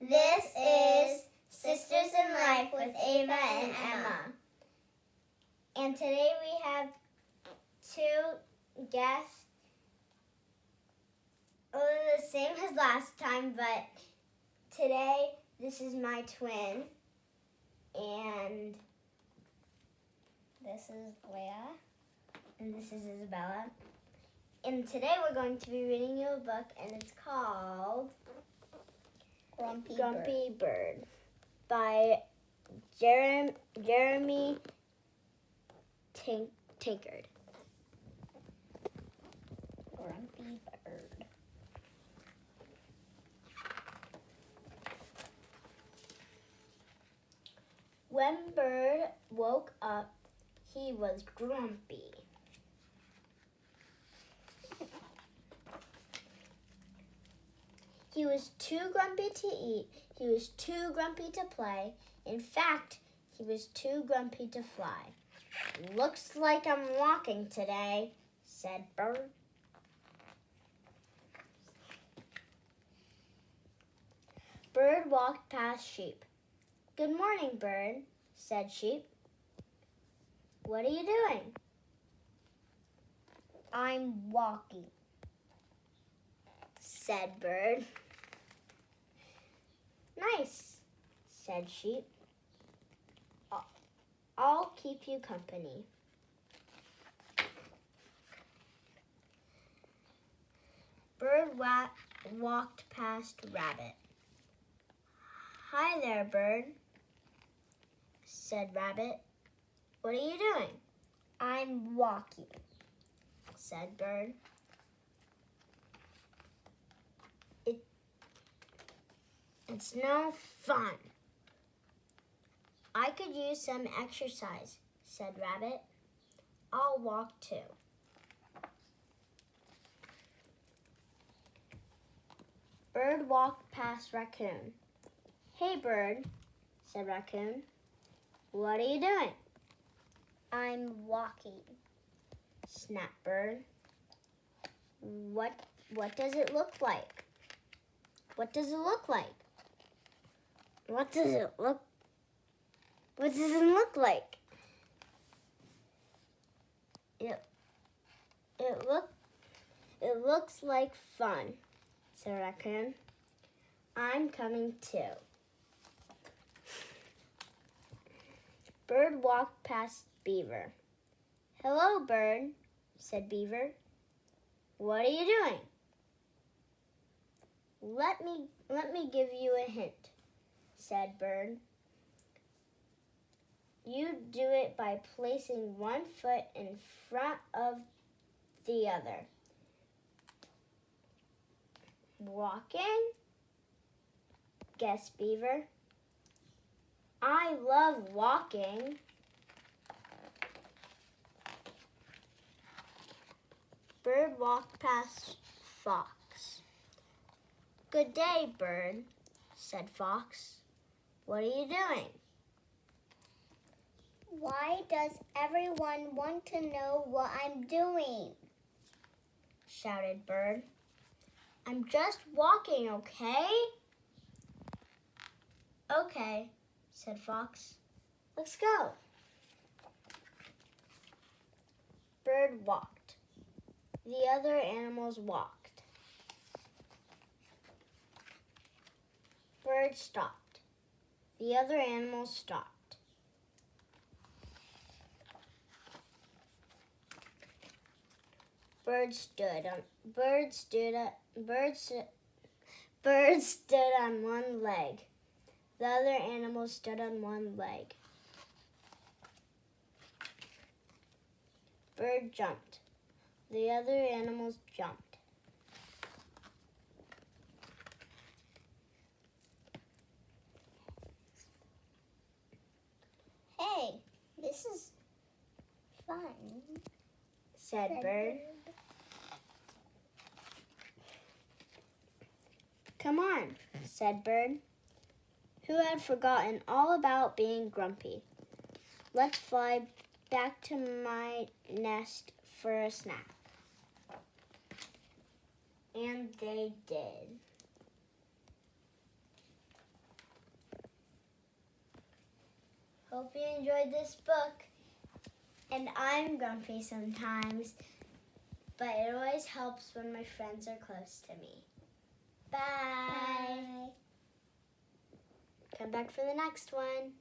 This is Sisters in Life with Ava and Emma. And today we have two guests. The same as last time, but today this is my twin. And this is Leah. And this is Isabella. And today we're going to be reading you a book, and it's called Grumpy Bird by Jeremy Tankard. Grumpy Bird. When Bird woke up, he was grumpy. He was too grumpy to eat. He was too grumpy to play. In fact, he was too grumpy to fly. Looks like I'm walking today, said Bird. Bird walked past Sheep. Good morning, Bird, said Sheep. What are you doing? I'm walking, said Bird. Nice, said Sheep. I'll keep you company. Bird walked past Rabbit. Hi there, Bird, said Rabbit. What are you doing? I'm walking, said Bird. It's no fun. I could use some exercise, said Rabbit. I'll walk too. Bird walked past Raccoon. Hey, Bird, said Raccoon. What are you doing? I'm walking, snapped Bird. What does it look like? What does it look like? What does it look like? It looks like fun, said Raccoon. I'm coming too. Bird walked past Beaver. Hello, Bird, said Beaver. What are you doing? Let me give you a hint, said Bird. You do it by placing one foot in front of the other. Walking? Guessed Beaver. I love walking. Bird walked past Fox. Good day, Bird, said Fox. What are you doing? Why does everyone want to know what I'm doing? Shouted Bird. I'm just walking, okay? Okay, said Fox. Let's go. Bird walked. The other animals walked. Bird stopped. The other animals stopped. Bird stood on one leg. The other animals stood on one leg. Bird jumped. The other animals jumped. Hey, this is fun, said Bird. Come on, said Bird, who had forgotten all about being grumpy. Let's fly back to my nest for a snack. And they did. Hope you enjoyed this book. And I'm grumpy sometimes, but it always helps when my friends are close to me. Bye. Come back for the next one.